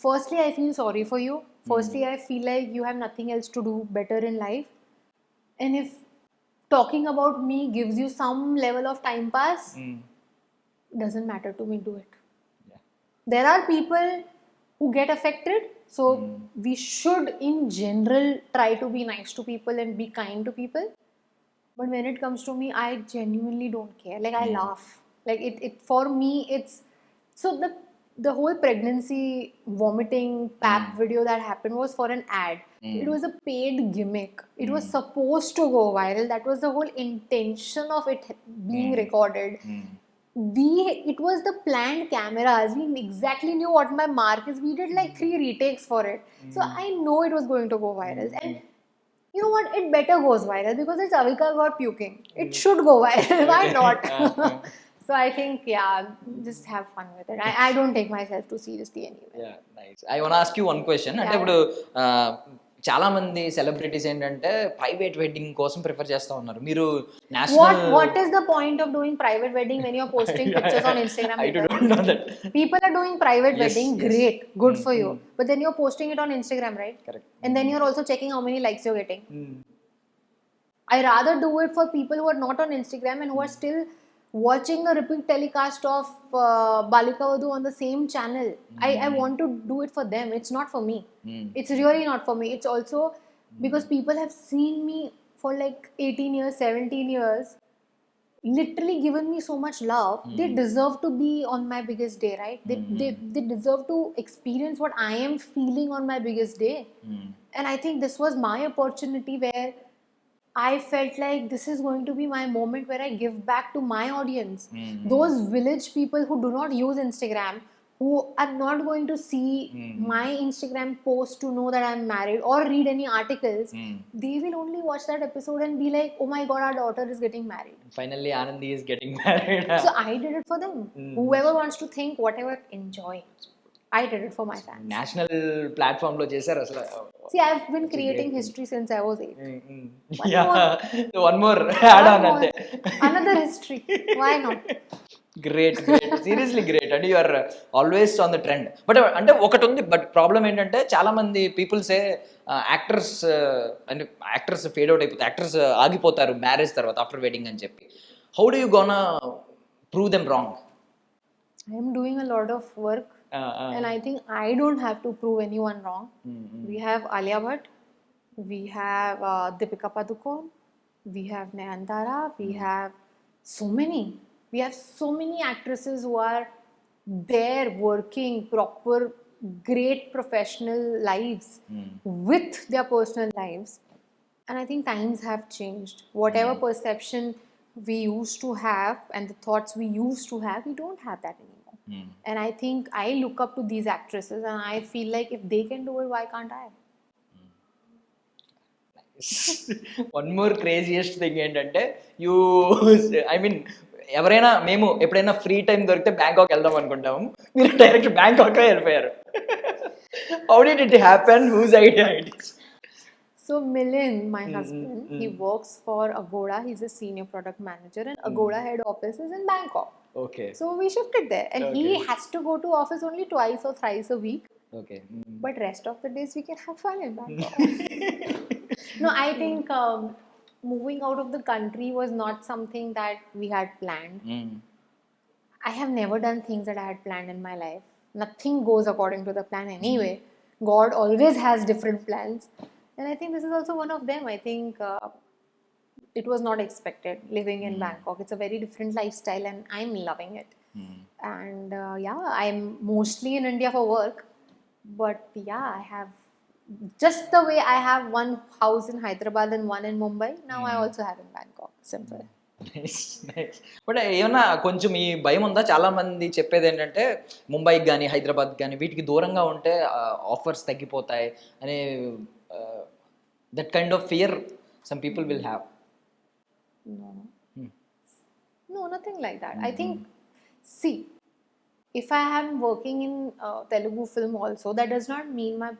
Speaker 3: firstly, I feel sorry for you. Firstly, I feel like you have nothing else to do better in life. And if talking about me gives you some level of time pass, doesn't matter to me, do it.
Speaker 2: Yeah.
Speaker 3: There are people who get affected, so we should in general try to be nice to people and be kind to people. But when it comes to me, I genuinely don't care. Like I laugh. Like it for me, it's so the whole pregnancy vomiting pap video that happened was for an ad. It was a paid gimmick. It was supposed to go viral. That was the whole intention of it being recorded. It was the planned cameras. We exactly knew what my mark is. We did like 3 retakes for it. So I know it was going to go viral. And you know what? It better goes viral because it's Avika Gor puking. It should go viral. Why not? So I think, yeah, just have fun with it. I don't take myself too seriously anyway.
Speaker 2: Yeah, nice. I want to ask you one question. అంటే ఇప్పుడు చాలా మంది celebrities ఏంటంటే private wedding కోసం prefer చేస్తూ ఉన్నారు. మీరు
Speaker 3: What is the point of doing private wedding when you're posting pictures on Instagram?
Speaker 2: I don't know that.
Speaker 3: People are doing private wedding, great, good for you. But then you're posting it on Instagram, right?
Speaker 2: Correct.
Speaker 3: And then you're also checking how many likes you're getting. I rather do it for people who are not on Instagram and who are still watching a repeat telecast of Balika Vadhu on the same channel. I want to do it for them. It's not for me. It's really not for me. It's also because people have seen me for like 18 years, 17 years, literally given me so much love. They deserve to be on my biggest day, right? They deserve to experience what I am feeling on my biggest day. And I think this was my opportunity where I felt like this is going to be my moment where I give back to my audience. Those village people who do not use Instagram, who are not going to see my Instagram post to know that I'm married or read any articles, they will only watch that episode and be like, oh my god, our daughter is getting married.
Speaker 2: Finally, Anandi is getting married.
Speaker 3: So I did it for them. Whoever wants to think, whatever, enjoy. I did it for my fans.
Speaker 2: National platform లో చేశారు అసలు.
Speaker 3: See, I've been creating history since I was 8.
Speaker 2: One more add on అంతే.
Speaker 3: Another history. Why not?
Speaker 2: Great seriously great. అంటే you're always on the trend. But అంటే ఒకటి ఉంది, but problem ఏంటంటే చాలా మంది పీపుల్సే యాక్టర్స్ ఫేడ్ అవుట్ అయిపోతారు, యాక్టర్స్ ఆగిపోతారు మ్యారేజ్ తర్వాత ఆఫ్టర్ వెడ్డింగ్ అని చెప్పి. How do you gonna prove them wrong?
Speaker 3: I am doing a lot of work. And I think I don't have to prove anyone wrong. We have Alia Bhatt, we have Deepika Padukone, we have Nayanthara, we have so many actresses who are there working proper, great professional lives with their personal lives. And I think times have changed. Whatever perception we used to have and the thoughts we used to have, we don't have that anymore. And I think I look up to these actresses and I feel like if they can do it, why can't I?
Speaker 2: One more craziest thing ఏంటంటే I mean ఎవరైనా మేము ఎప్పుడైనా free time దొరికితే Bangkok వెళ్దాం అనుకుంటాము, మీరు direct Bangkok వెళ్ళిపోయారు. How did it happen, whose idea it is?
Speaker 3: So Milind, my husband, he works for Agoda. He's a senior product manager, and Agoda head office is in Bangkok.
Speaker 2: Okay
Speaker 3: So we shifted there, and he
Speaker 2: Okay.
Speaker 3: has to go to office only twice or thrice a week.
Speaker 2: Okay
Speaker 3: But rest of the days we can have fun in Bangkok. No, I think moving out of the country was not something that we had planned. I have never done things that I had planned in my life. Nothing goes according to the plan anyway. God always has different plans. And I think this is also one of them. I think it was not expected living in Bangkok. It's a very different lifestyle and I'm loving it. And yeah, I'm mostly in India for work. But yeah, I have just the way I have one house in Hyderabad and one in Mumbai. Now I also have in Bangkok. Simple.
Speaker 2: But ఏమన్నా కొంచెం ఈ భయం ఉందా? చాలా మంది చెప్పేది ఏంటంటే ముంబైకి కానీ హైదరాబాద్ కానీ వీటికి దూరంగా ఉంటే ఆఫర్స్ తగ్గిపోతాయి అనే, that kind of fear some people will have.
Speaker 3: No. No, nothing like that. I think, see, if I am working in Telugu film also, that does not mean my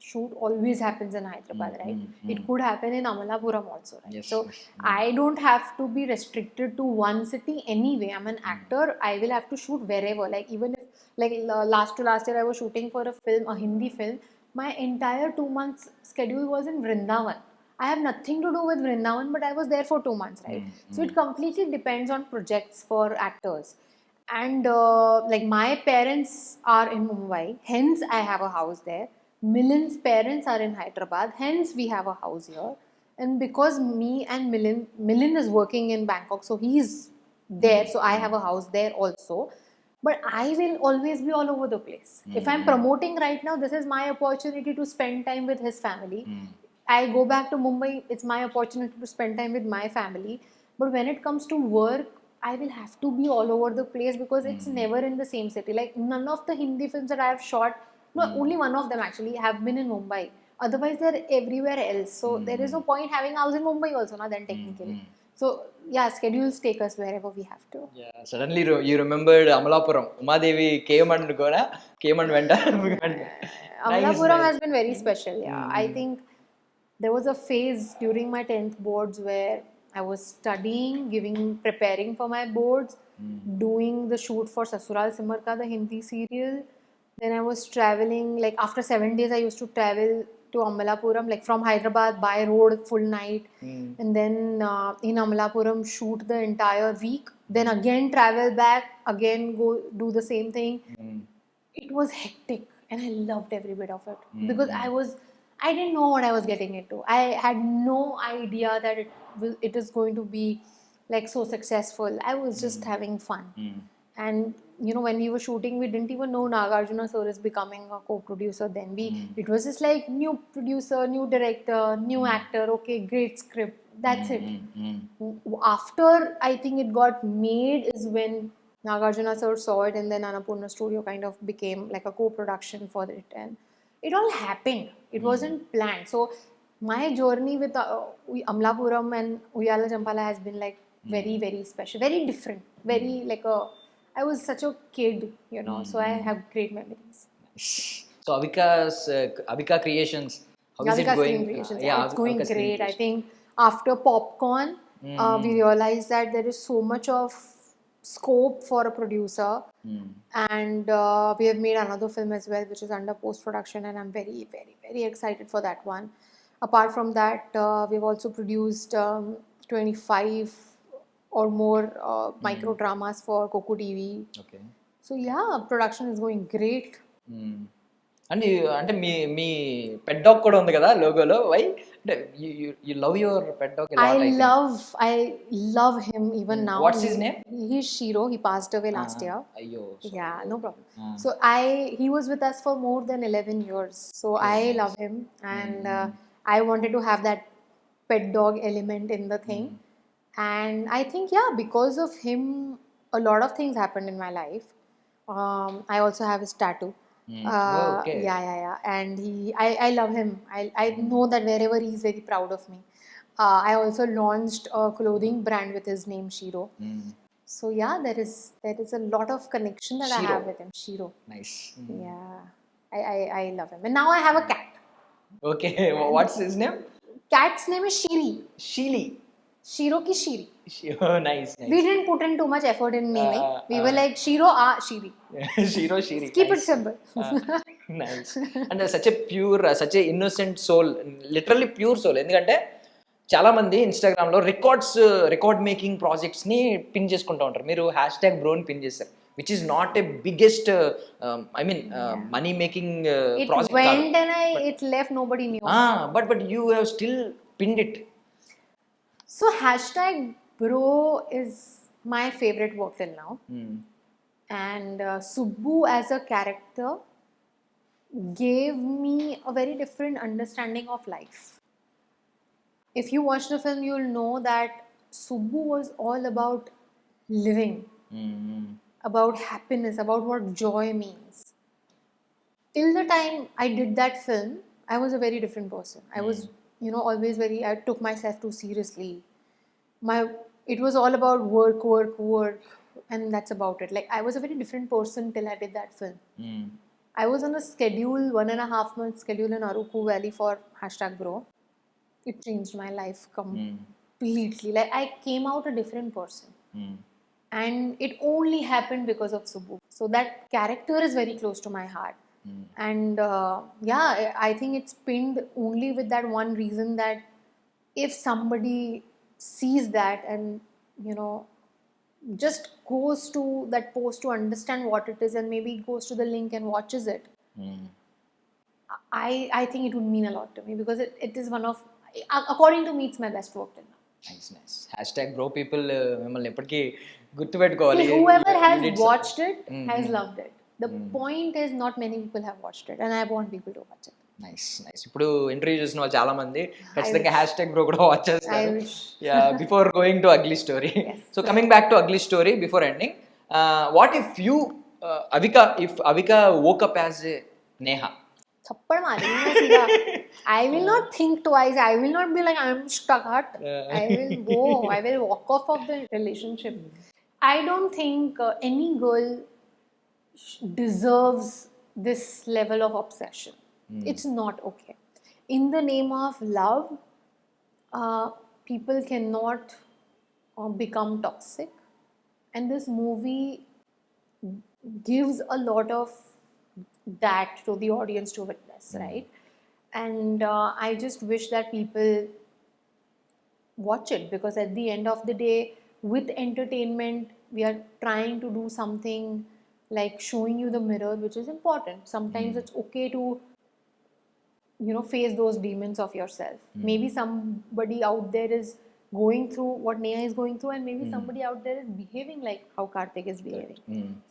Speaker 3: shoot always happens in Hyderabad, right? It could happen in Amalapuram also, right?
Speaker 2: Yes,
Speaker 3: So
Speaker 2: yes.
Speaker 3: I don't have to be restricted to one city anyway. I'm an actor. I will have to shoot wherever. Like even if, like last year, I was shooting for a film, a Hindi film. My entire 2 months schedule was in Vrindavan. I have nothing to do with Vrindavan, but I was there for 2 months, right? So it completely depends on projects for actors. And like my parents are in Mumbai, hence I have a house there. Milind's parents are in Hyderabad, hence we have a house here. And because me and Milind is working in Bangkok, so he's there, so I have a house there also. But I will always be all over the place. If I'm promoting right now, this is my opportunity to spend time with his family. I go back to Mumbai, it's my opportunity to spend time with my family. But when it comes to work, I will have to be all over the place because it's never in the same city. Like none of the Hindi films that I have shot, no, only one of them actually have been in Mumbai. Otherwise, they're everywhere else. So there is no point having a house in Mumbai also, not then technically. So yeah, schedules take us wherever we have to.
Speaker 2: Suddenly you remembered Amalapuram, Umadevi came అనుకోనా, came అని వెంట
Speaker 3: Amalapuram has been very special. Yeah, I think there was a phase during my 10th boards where I was studying, preparing for my boards, doing the shoot for Sasural Simar Ka, the Hindi serial. Then I was traveling, like after 7 days, I used to travel to Amalapuram, like from Hyderabad by road, full night. And then in Amalapuram, shoot the entire week. Then again travel back, again go do the same thing. It was hectic and I loved every bit of it because I didn't know what I was getting into. I had no idea that it is going to be like so successful. I was just having fun. And you know, when we were shooting, we didn't even know Nagarjuna sir is becoming a co-producer then. It was just like new producer, new director, new actor, okay, great script, that's it. After I think it got made is when Nagarjuna sir saw it, and then Annapurna Studio kind of became like a co-production for it, and it all happened. It wasn't planned. So my journey with Amlapuram and Uyala Champala has been like very, very special, very different, very like I was such a kid, you know, so I have great memories.
Speaker 2: So Avika Creations, how is it
Speaker 3: Avika
Speaker 2: going?
Speaker 3: Screen Creations, yeah, it's going
Speaker 2: Avika Screen
Speaker 3: great. I
Speaker 2: Creations.
Speaker 3: think after Popcorn, we realized that there is so much of scope for a producer, and we have made another film as well, which is under post-production, and I'm very, very, very excited for that one. Apart from that, we've also produced 25 or more micro dramas for Coco TV.
Speaker 2: Okay.
Speaker 3: So yeah, production is going great.
Speaker 2: అంటే మీ pet dog కూడా ఉంది కదా లోగోలో. Why అంటే you love your pet dog a lot,
Speaker 3: I love him even now.
Speaker 2: What's his name?
Speaker 3: He's Shiro. He passed away last year.
Speaker 2: అయ్యో.
Speaker 3: Yeah, no problem. So he was with us for more than 11 years. So I love him, and I wanted to have that pet dog element in the thing. And I think, yeah, because of him, a lot of things happened in my life. I also have his tattoo.
Speaker 2: Okay.
Speaker 3: Yeah. And I love him. I know that wherever he's very proud of me. I also launched a clothing brand with his name, Shiro. So yeah, there is a lot of connection that I
Speaker 2: Shiro.
Speaker 3: have with him. Shiro.
Speaker 2: Nice.
Speaker 3: Yeah. I love him. And now I have a cat.
Speaker 2: Okay, what's his name?
Speaker 3: Cat's name is Shiri.
Speaker 2: Sheely.
Speaker 3: Shiro ki Shiri.
Speaker 2: Oh, nice.
Speaker 3: We didn't put in too much effort in naming. We were like Shiro Shiri.
Speaker 2: Shiro, Shiri.
Speaker 3: Keep
Speaker 2: nice.
Speaker 3: it simple.
Speaker 2: Nice. And such a pure, such a innocent soul, literally pure soul. ఎందుకంటే చాలా మంది Instagram లో record making projects ని pin చేసుకుంటూ ఉంటారు. మీరు hash tag బ్రోని pin చేస్తారు, which is not a biggest money making
Speaker 3: It
Speaker 2: project.
Speaker 3: went and it left, nobody knew.
Speaker 2: But you have still pinned it.
Speaker 3: So hashtag bro is my favorite work till now. And Subbu as a character gave me a very different understanding of life. If you watch the film, you'll know that Subbu was all about living, about happiness, about what joy means. Till the time I did that film, I was a very different person. I was, always I took myself too seriously. It was all about work, and that's about it. Like, I was a very different person till I did that film. I was on a schedule, 1.5 month schedule in Aruku Valley for hashtag bro. It changed my life completely. Like, I came out a different person. And it only happened because of Subbu. So that character is very close to my heart. And I think it's pinned only with that one reason, that if somebody sees that and just goes to that post to understand what it is, and maybe goes to the link and watches it, I think it would mean a lot to me, because it is one of, according to me, it's my best work till now.
Speaker 2: Nice. Hash bro people మిమ్మల్ని ఎప్పటికీ గుర్తుపెట్టుకోవాలి.
Speaker 3: See, whoever has watched it has loved it. The point is, not many people have watched it, and I want people to watch it.
Speaker 2: Nice. ఇప్పుడు interview చూసిన వాళ్ళు చాలా మంది ఖచ్చితంగా hash tag bro కూడా వాచ్ చేస్తారు. Before going to ugly story. So coming back to ugly story, before ending, what if you Avika woke up as Neha?
Speaker 3: थप्पड़ मारेंगे सीधा. I will not think twice. I will not be like, I'm stuck. I will go. I will walk off of the relationship. I don't think any girl deserves this level of obsession. It's not okay. In the name of love, people cannot become toxic. And this movie gives a lot of that to the audience to witness, right? And I just wish that people watch it, because at the end of the day, with entertainment, we are trying to do something like showing you the mirror, which is important. Sometimes it's okay to face those demons of yourself. Maybe somebody out there is going through what Neha is going through, and maybe somebody out there is behaving like how Karthik is behaving.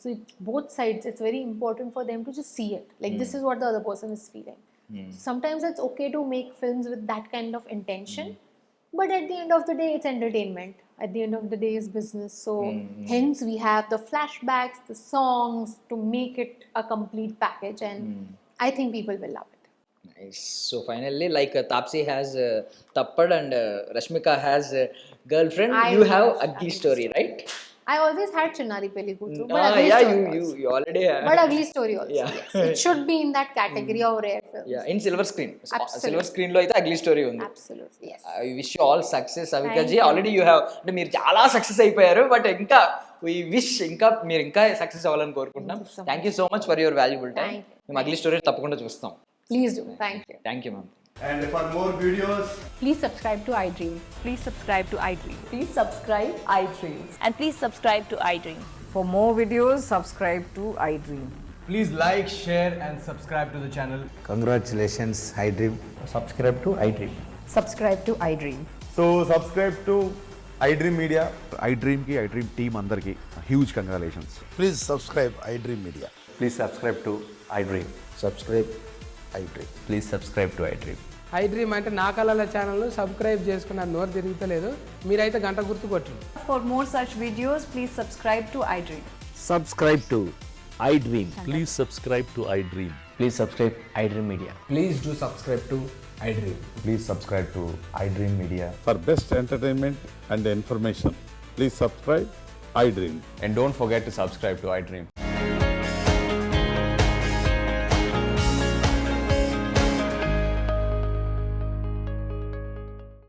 Speaker 3: So it's both sides. It's very important for them to just see it. Like, this is what the other person is feeling. Sometimes it's okay to make films with that kind of intention, but at the end of the day, it's entertainment. At the end of the day, it's business. So hence we have the flashbacks, the songs, to make it a complete package, and I think people will love it.
Speaker 2: Nice. So finally, like Tapsi has Tappad and Rashmika has girlfriend, you have Ugly Story, right?
Speaker 3: I always had Chinnari Peli Kutru, but
Speaker 2: Ah,
Speaker 3: Ugly
Speaker 2: yeah,
Speaker 3: Story also.
Speaker 2: you already have.
Speaker 3: But Ugly Story also,
Speaker 2: Yeah.
Speaker 3: yes. It should be in that category of rare films.
Speaker 2: Yeah, in silver screen.
Speaker 3: Absolutely.
Speaker 2: Silver screen లో అయితే Ugly Story ఉంది.
Speaker 3: Absolutely, yes.
Speaker 2: I wish you all success, Avika
Speaker 3: Thank
Speaker 2: ji.
Speaker 3: you.
Speaker 2: Already you have, అంటే మీరు చాలా success అయిపోయారు, but ఇంకా we wish మీరు ఇంకా సక్సెస్ అవ్వాలని కోరుకుంటున్నాం. Thank you so much for your valuable time.
Speaker 3: Thank you.
Speaker 2: మేము Ugly Story తప్పకుండా చూస్తాం.
Speaker 3: Please do. Thank you.
Speaker 2: Thank you ma'am.
Speaker 4: And for more videos,
Speaker 5: Please subscribe to iDream. Please subscribe to iDream.
Speaker 6: Please subscribe iDream.
Speaker 5: And please subscribe to iDream.
Speaker 6: For more videos, subscribe to iDream.
Speaker 4: please like, share, and subscribe to the channel.
Speaker 7: Congratulations, iDream. Subscribe to iDream.
Speaker 6: Subscribe to iDream.
Speaker 4: So subscribe to iDream Media.
Speaker 8: iDream ki iDream team అందరికి huge congratulations.
Speaker 7: Please subscribe iDream Media.
Speaker 8: Please subscribe to iDream.
Speaker 7: Subscribe iDream.
Speaker 8: Please subscribe to iDream.
Speaker 9: iDream అంటే నా కళల channel subscribe చేసుకున్న నోరు తిరుగుతలేదు, మీరైతే గంట గుర్తు కొట్టండి.
Speaker 6: For more such videos, please subscribe to iDream.
Speaker 10: Subscribe to iDream. Please subscribe to iDream.
Speaker 7: Please subscribe iDream Media.
Speaker 4: Please do subscribe to iDream.
Speaker 7: Please subscribe to iDream Media.
Speaker 8: For best entertainment and information, please subscribe
Speaker 10: I Dream.
Speaker 4: And don't forget to subscribe to iDream.